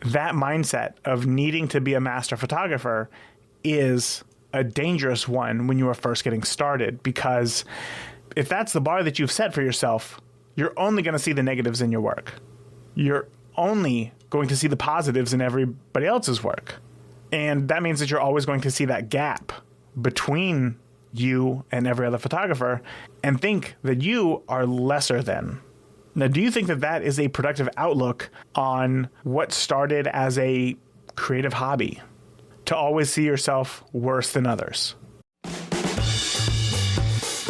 that mindset of needing to be a master photographer is a dangerous one when you are first getting started, because if that's the bar that you've set for yourself, you're only going to see the negatives in your work. You're only going to see the positives in everybody else's work. And that means that you're always going to see that gap between you and every other photographer and think that you are lesser than. Now, do you think that that is a productive outlook on what started as a creative hobby? To always see yourself worse than others?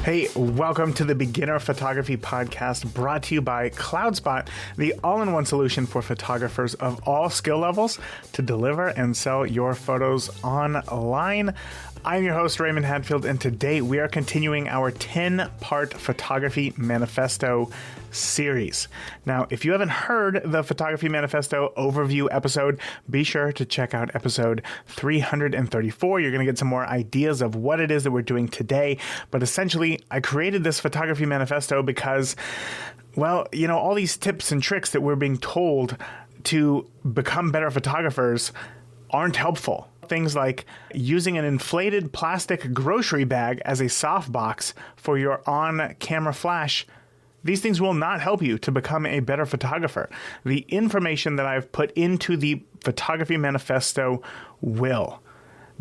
Hey, welcome to the Beginner Photography Podcast, brought to you by CloudSpot, the all-in-one solution for photographers of all skill levels to deliver and sell your photos online. I'm your host, Raymond Hatfield, and today we are continuing our 10-part Photography Manifesto series. Now, if you haven't heard the Photography Manifesto overview episode, be sure to check out episode 334. You're going to get some more ideas of what it is that we're doing today. But essentially, I created this Photography Manifesto because, well, you know, all these tips and tricks that we're being told to become better photographers aren't helpful. Things like using an inflated plastic grocery bag as a softbox for your on-camera flash. These things will not help you to become a better photographer. The information that I've put into the Photography Manifesto will.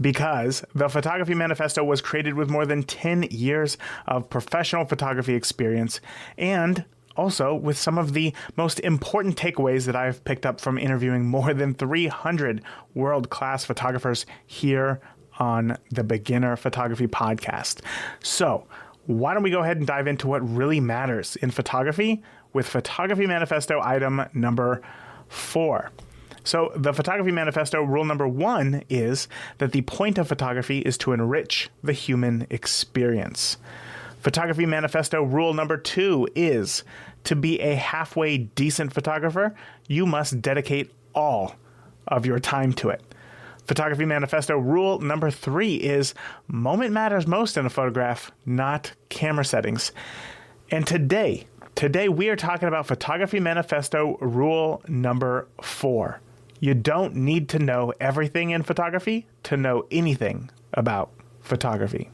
Because the Photography Manifesto was created with more than 10 years of professional photography experience, and also with some of the most important takeaways that I've picked up from interviewing more than 300 world-class photographers here on the Beginner Photography Podcast. So why don't we go ahead and dive into what really matters in photography with Photography Manifesto item number 4. So the Photography Manifesto rule number 1 is that the point of photography is to enrich the human experience. Photography Manifesto rule number 2 is to be a halfway decent photographer, you must dedicate all of your time to it. Photography Manifesto rule number 3 is moment matters most in a photograph, not camera settings. And today we are talking about Photography Manifesto rule number 4. You don't need to know everything in photography to know anything about photography.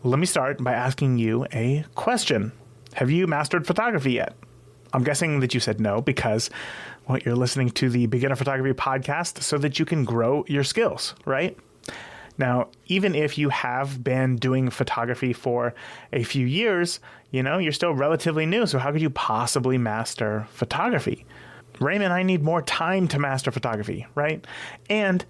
Let me start by asking you a question. Have you mastered photography yet? I'm guessing that you said no because, well, you're listening to the Beginner Photography Podcast so that you can grow your skills, right? Now, even if you have been doing photography for a few years, you know, you're still relatively new. So how could you possibly master photography? Raymond, I need more time to master photography, right? And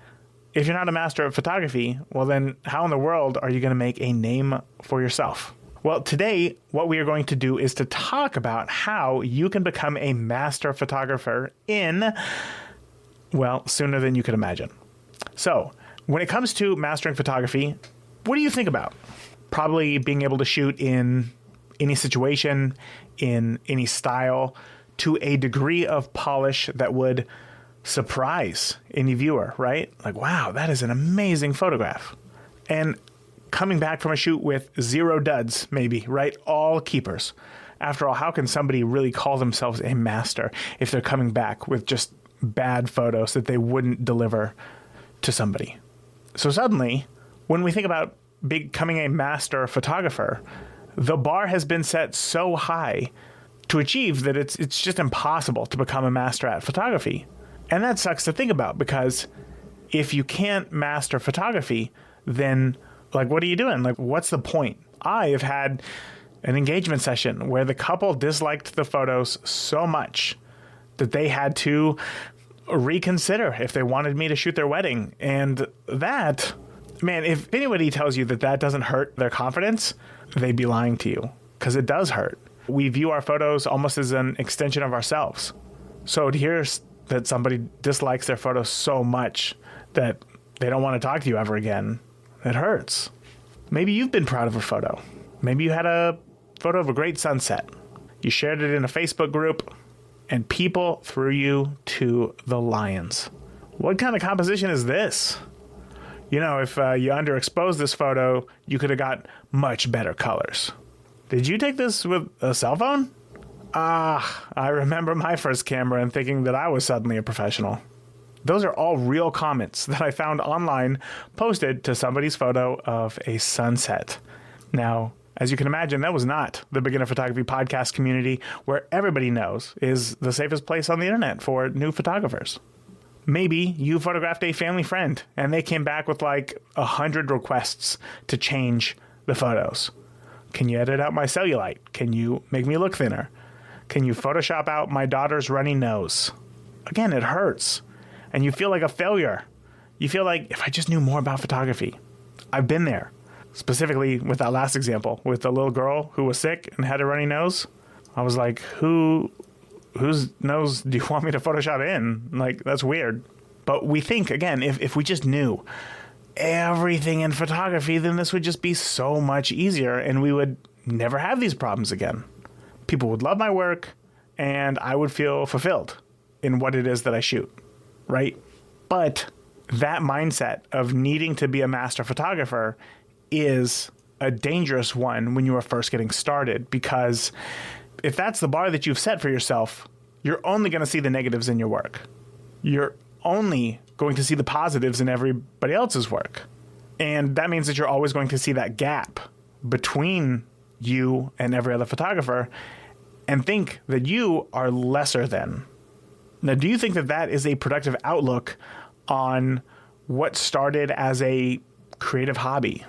if you're not a master of photography, well, then how in the world are you going to make a name for yourself? Well, today, what we are going to do is to talk about how you can become a master photographer in, well, sooner than you could imagine. So when it comes to mastering photography, what do you think about? Probably being able to shoot in any situation, in any style, to a degree of polish that would surprise any viewer, right? Like, wow, that is an amazing photograph. And coming back from a shoot with 0 duds, maybe, right? All keepers. After all, how can somebody really call themselves a master if they're coming back with just bad photos that they wouldn't deliver to somebody? So suddenly, when we think about becoming a master photographer, the bar has been set so high to achieve that it's just impossible to become a master at photography. And that sucks to think about, because if you can't master photography, then like, what are you doing? Like, what's the point? I have had an engagement session where the couple disliked the photos so much that they had to reconsider if they wanted me to shoot their wedding. And that, man, if anybody tells you that that doesn't hurt their confidence, they'd be lying to you, because it does hurt. We view our photos almost as an extension of ourselves. So to hear that somebody dislikes their photos so much that they don't want to talk to you ever again, it hurts. Maybe you've been proud of a photo. Maybe you had a photo of a great sunset. You shared it in a Facebook group, and people threw you to the lions. What kind of composition is this? You know, if you underexposed this photo, you could have got much better colors. Did you take this with a cell phone? I remember my first camera and thinking that I was suddenly a professional. Those are all real comments that I found online posted to somebody's photo of a sunset. Now, as you can imagine, that was not the Beginner Photography podcast community, where everybody knows is the safest place on the internet for new photographers. Maybe you photographed a family friend and they came back with like 100 requests to change the photos. Can you edit out my cellulite? Can you make me look thinner? Can you Photoshop out my daughter's runny nose? Again, it hurts. And you feel like a failure. You feel like, if I just knew more about photography. I've been there. Specifically with that last example, with the little girl who was sick and had a runny nose. I was like, whose nose do you want me to Photoshop in? Like, that's weird. But we think, again, if we just knew everything in photography, then this would just be so much easier and we would never have these problems again. People would love my work and I would feel fulfilled in what it is that I shoot, right? But that mindset of needing to be a master photographer is a dangerous one when you are first getting started, because if that's the bar that you've set for yourself, you're only going to see the negatives in your work. You're only going to see the positives in everybody else's work. And that means that you're always going to see that gap between you and every other photographer and think that you are lesser than. Now, do you think that that is a productive outlook on what started as a creative hobby?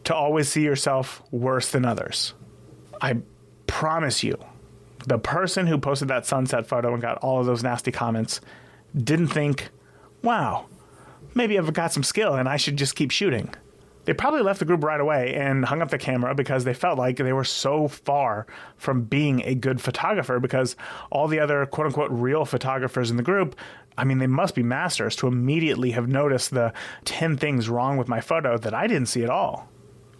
To always see yourself worse than others. I promise you, the person who posted that sunset photo and got all of those nasty comments didn't think, wow, maybe I've got some skill and I should just keep shooting. They probably left the group right away and hung up the camera because they felt like they were so far from being a good photographer, because all the other quote unquote real photographers in the group, I mean, they must be masters to immediately have noticed the 10 things wrong with my photo that I didn't see at all.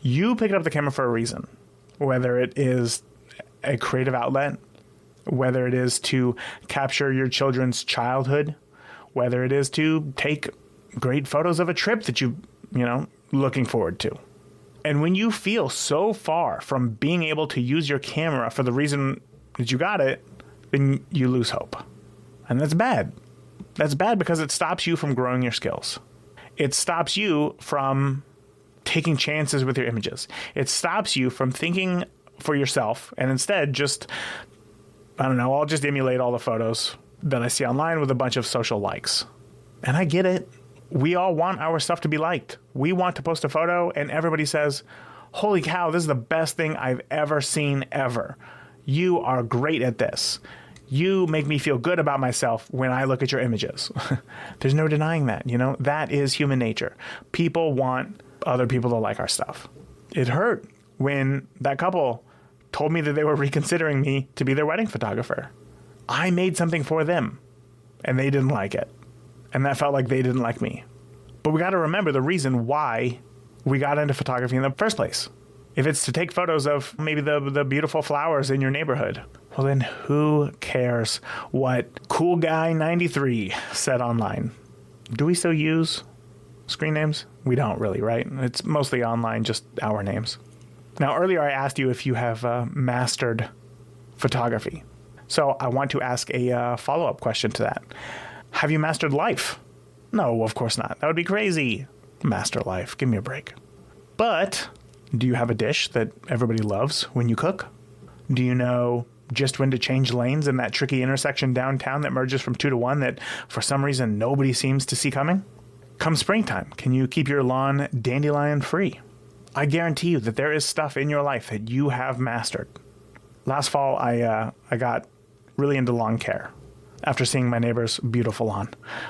You picked up the camera for a reason, whether it is a creative outlet, whether it is to capture your children's childhood, whether it is to take great photos of a trip that looking forward to. And when you feel so far from being able to use your camera for the reason that you got it, then you lose hope. And that's bad. That's bad because it stops you from growing your skills. It stops you from taking chances with your images. It stops you from thinking for yourself and instead just, I'll just emulate all the photos that I see online with a bunch of social likes. And I get it. We all want our stuff to be liked. We want to post a photo and everybody says, holy cow, this is the best thing I've ever seen ever. You are great at this. You make me feel good about myself when I look at your images. There's no denying that, that is human nature. People want other people to like our stuff. It hurt when that couple told me that they were reconsidering me to be their wedding photographer. I made something for them and they didn't like it. And that felt like they didn't like me. But we got to remember the reason why we got into photography in the first place. If it's to take photos of maybe the beautiful flowers in your neighborhood, well then who cares what Cool Guy 93 said online? Do we still use screen names? We don't really, right? It's mostly online, just our names. Now, earlier I asked you if you have mastered photography. So I want to ask a follow-up question to that. Have you mastered life? No, of course not. That would be crazy. Master life. Give me a break. But do you have a dish that everybody loves when you cook? Do you know just when to change lanes in that tricky intersection downtown that merges from 2 to 1 that for some reason nobody seems to see coming? Come springtime, can you keep your lawn dandelion free? I guarantee you that there is stuff in your life that you have mastered. Last fall, I got really into lawn care after seeing my neighbor's beautiful lawn.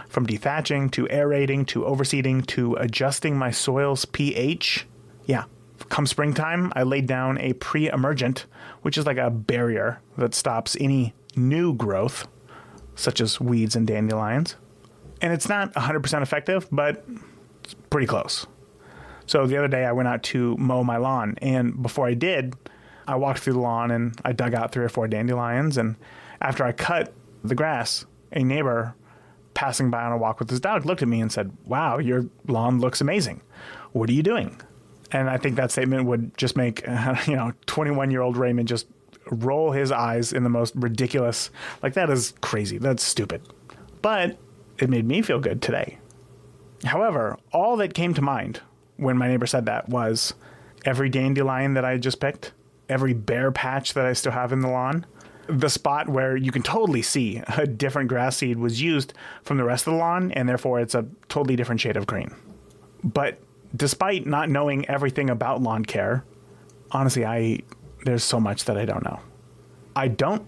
From dethatching to aerating to overseeding to adjusting my soil's pH. Yeah, come springtime, I laid down a pre-emergent, which is like a barrier that stops any new growth, such as weeds and dandelions. And it's not 100% effective, but it's pretty close. So the other day I went out to mow my lawn, and before I did, I walked through the lawn and I dug out 3 or 4 dandelions. And after I cut the grass, a neighbor passing by on a walk with his dog looked at me and said, "Wow, your lawn looks amazing. What are you doing?" And I think that statement would just make 21-year-old Raymond just roll his eyes in the most ridiculous, like, that is crazy. That's stupid. But it made me feel good today. However, all that came to mind when my neighbor said that was every dandelion that I just picked, every bare patch that I still have in the lawn, the spot where you can totally see a different grass seed was used from the rest of the lawn, and therefore it's a totally different shade of green. But despite not knowing everything about lawn care, honestly, there's so much that I don't know. I don't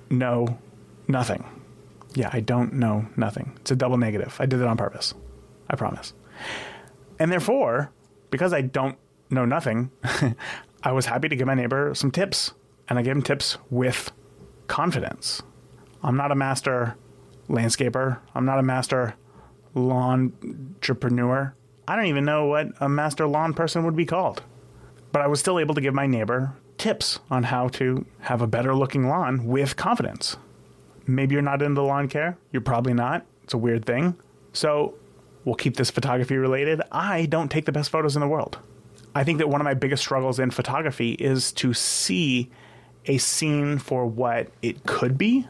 know nothing. Yeah, I don't know nothing. It's a double negative. I did it on purpose. I promise. And therefore, because I don't know nothing, I was happy to give my neighbor some tips. And I gave him tips with confidence. I'm not a master landscaper. I'm not a master lawn entrepreneur. I don't even know what a master lawn person would be called. But I was still able to give my neighbor tips on how to have a better looking lawn with confidence. Maybe you're not into lawn care. You're probably not. It's a weird thing. So we'll keep this photography related. I don't take the best photos in the world. I think that one of my biggest struggles in photography is to see a scene for what it could be,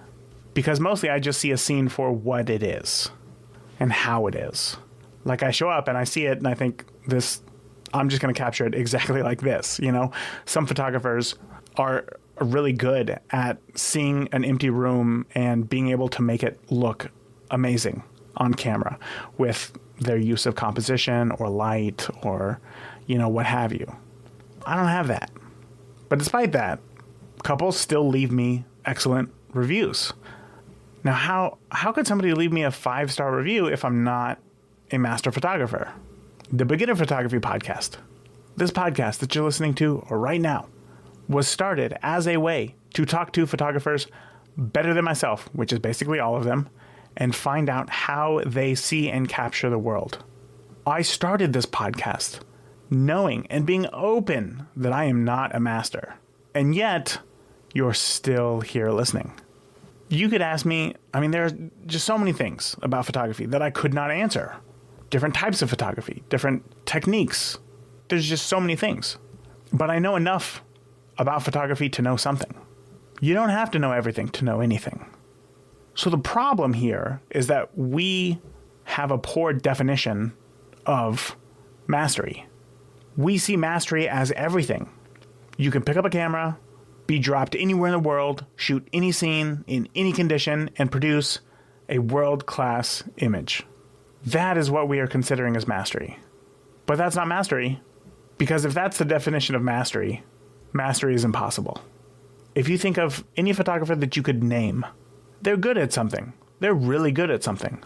because mostly I just see a scene for what it is and how it is. Like I show up and I see it and I think I'm just going to capture it exactly like this. You know, some photographers are really good at seeing an empty room and being able to make it look amazing on camera with their use of composition or light or, what have you. I don't have that. But despite that, couples still leave me excellent reviews. Now, how could somebody leave me a 5-star review if I'm not a master photographer? The Beginner Photography Podcast, this podcast that you're listening to right now, was started as a way to talk to photographers better than myself, which is basically all of them, and find out how they see and capture the world. I started this podcast knowing and being open that I am not a master, and yet you're still here listening. You could ask me, there are just so many things about photography that I could not answer. Different types of photography, different techniques. There's just so many things. But I know enough about photography to know something. You don't have to know everything to know anything. So the problem here is that we have a poor definition of mastery. We see mastery as everything. You can pick up a camera, be dropped anywhere in the world, shoot any scene in any condition, and produce a world-class image. That is what we are considering as mastery. But that's not mastery, because if that's the definition of mastery, mastery is impossible. If you think of any photographer that you could name, they're good at something. They're really good at something.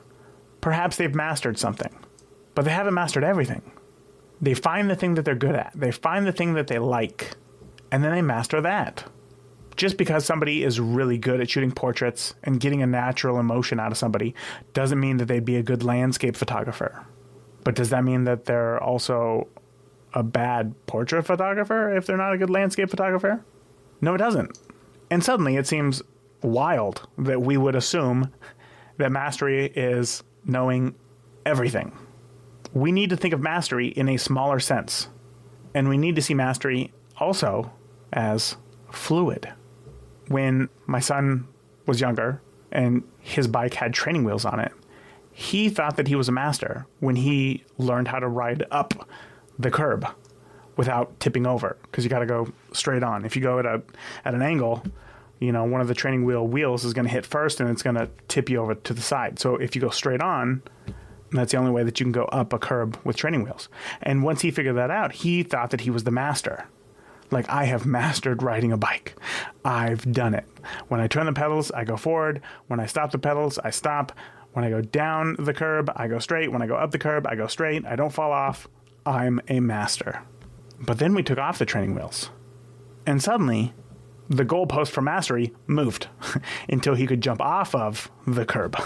Perhaps they've mastered something, but they haven't mastered everything. They find the thing that they're good at. They find the thing that they like, and then they master that. Just because somebody is really good at shooting portraits and getting a natural emotion out of somebody doesn't mean that they'd be a good landscape photographer. But does that mean that they're also a bad portrait photographer if they're not a good landscape photographer? No, it doesn't. And suddenly it seems wild that we would assume that mastery is knowing everything. We need to think of mastery in a smaller sense. And we need to see mastery also as fluid. When my son was younger and his bike had training wheels on it, he thought that he was a master when he learned how to ride up the curb without tipping over, because you got to go straight on. If you go at an angle, one of the training wheels is going to hit first and it's going to tip you over to the side. So if you go straight on, that's the only way that you can go up a curb with training wheels. And once he figured that out, he thought that he was the master. Like, I have mastered riding a bike. I've done it. When I turn the pedals, I go forward. When I stop the pedals, I stop. When I go down the curb, I go straight. When I go up the curb, I go straight. I don't fall off. I'm a master. But then we took off the training wheels. And suddenly, the goalpost for mastery moved until he could jump off of the curb.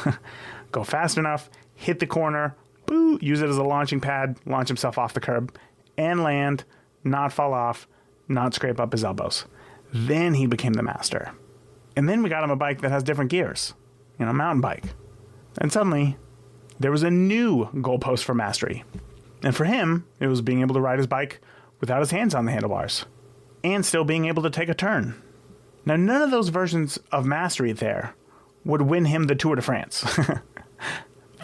Go fast enough, hit the corner, boo, use it as a launching pad, launch himself off the curb, and land, not fall off, not scrape up his elbows. Then he became the master. And then we got him a bike that has different gears, a mountain bike. And suddenly, there was a new goalpost for mastery. And for him, it was being able to ride his bike without his hands on the handlebars, and still being able to take a turn. Now, none of those versions of mastery there would win him the Tour de France.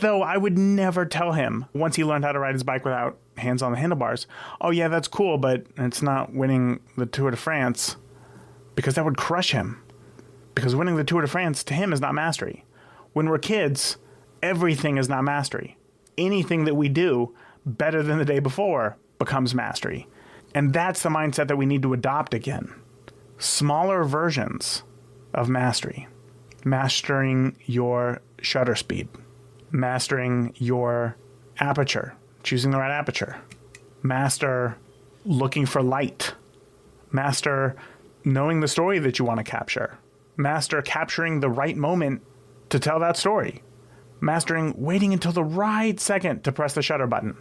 Though I would never tell him, once he learned how to ride his bike without hands on the handlebars, oh yeah, that's cool, but it's not winning the Tour de France, because that would crush him. Because winning the Tour de France to him is not mastery. When we're kids, everything is not mastery. Anything that we do better than the day before becomes mastery. And that's the mindset that we need to adopt again. Smaller versions of mastery. Mastering your shutter speed. Mastering your aperture. Choosing the right aperture. Master looking for light. Master knowing the story that you want to capture. Master capturing the right moment to tell that story. Mastering waiting until the right second to press the shutter button.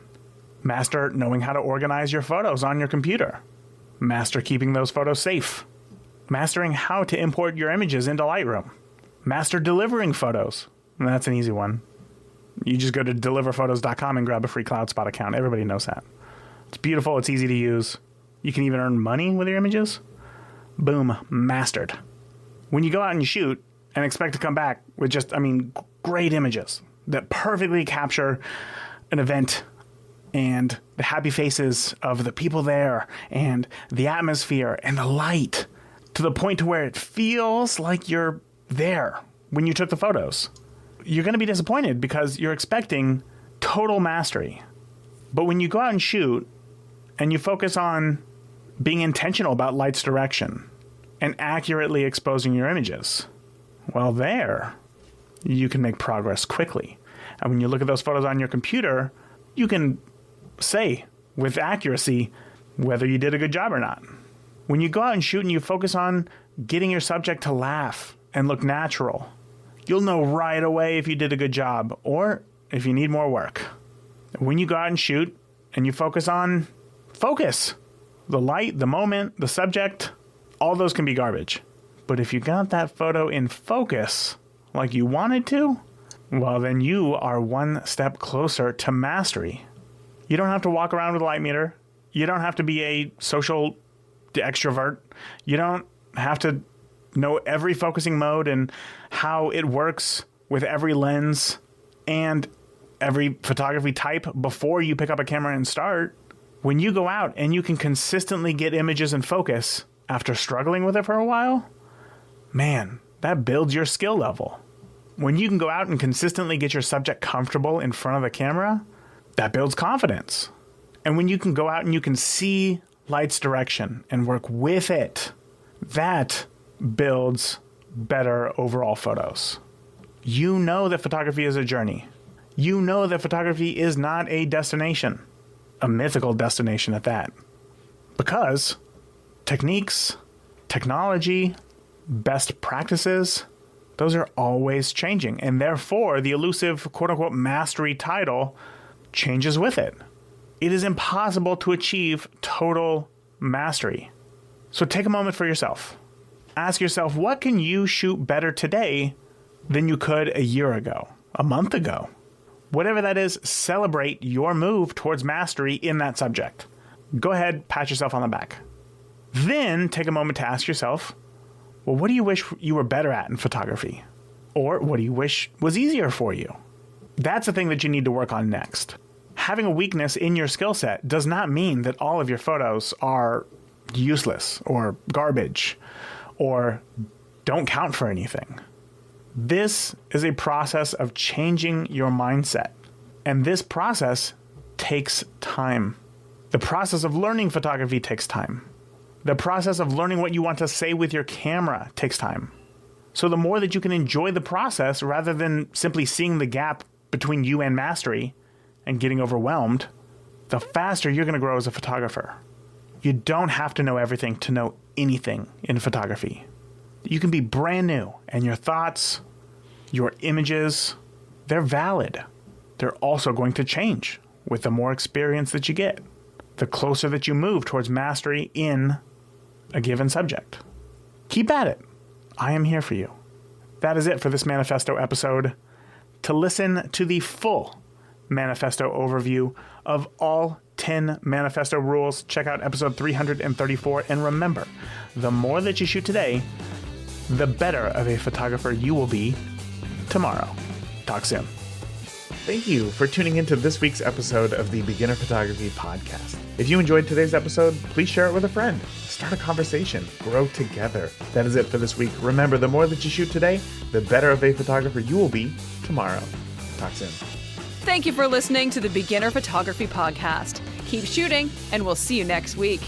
Master knowing how to organize your photos on your computer. Master keeping those photos safe. Mastering how to import your images into Lightroom. Master delivering photos. And that's an easy one. You just go to deliverphotos.com and grab a free CloudSpot account. Everybody knows that. It's beautiful. It's easy to use. You can even earn money with your images. Boom. Mastered. When you go out and you shoot and expect to come back with just, great images that perfectly capture an event and the happy faces of the people there and the atmosphere and the light to the point to where it feels like you're there when you took the photos. You're going to be disappointed because you're expecting total mastery. But when you go out and shoot and you focus on being intentional about light's direction and accurately exposing your images, well, there you can make progress quickly. And when you look at those photos on your computer, you can say with accuracy whether you did a good job or not. When you go out and shoot and you focus on getting your subject to laugh and look natural, you'll know right away if you did a good job or if you need more work. When you go out and shoot and you focus on focus, the light, the moment, the subject, all those can be garbage. But if you got that photo in focus like you wanted to, well, then you are one step closer to mastery. You don't have to walk around with a light meter. You don't have to be a social extrovert. You don't have to know every focusing mode and how it works with every lens and every photography type before you pick up a camera and start. When you go out and you can consistently get images in focus after struggling with it for a while, man, that builds your skill level. When you can go out and consistently get your subject comfortable in front of the camera, that builds confidence. And when you can go out and you can see light's direction and work with it, that builds better overall photos. You know that photography is a journey. You know that photography is not a destination, a mythical destination at that. Because techniques, technology, best practices, those are always changing. And therefore, the elusive quote-unquote mastery title changes with it. It is impossible to achieve total mastery. So take a moment for yourself. Ask yourself, what can you shoot better today than you could a year ago, a month ago? Whatever that is, celebrate your move towards mastery in that subject. Go ahead, pat yourself on the back. Then take a moment to ask yourself, well, what do you wish you were better at in photography? Or what do you wish was easier for you? That's the thing that you need to work on next. Having a weakness in your skill set does not mean that all of your photos are useless or garbage or don't count for anything. This is a process of changing your mindset. And this process takes time. The process of learning photography takes time. The process of learning what you want to say with your camera takes time. So the more that you can enjoy the process rather than simply seeing the gap between you and mastery and getting overwhelmed, the faster you're going to grow as a photographer. You don't have to know everything to know anything in photography. You can be brand new, and your thoughts, your images, they're valid. They're also going to change with the more experience that you get, the closer that you move towards mastery in a given subject. Keep at it. I am here for you. That is it for this manifesto episode. To listen to the full manifesto overview of all 10 manifesto rules, check out episode 334. And remember, the more that you shoot today, the better of a photographer you will be tomorrow. Talk soon. Thank you for tuning into this week's episode of the Beginner Photography Podcast. If you enjoyed today's episode, please share it with a friend. Start a conversation. Grow together. That is it for this week. Remember, the more that you shoot today, the better of a photographer you will be tomorrow. Talk soon. Thank you for listening to the Beginner Photography Podcast. Keep shooting, and we'll see you next week.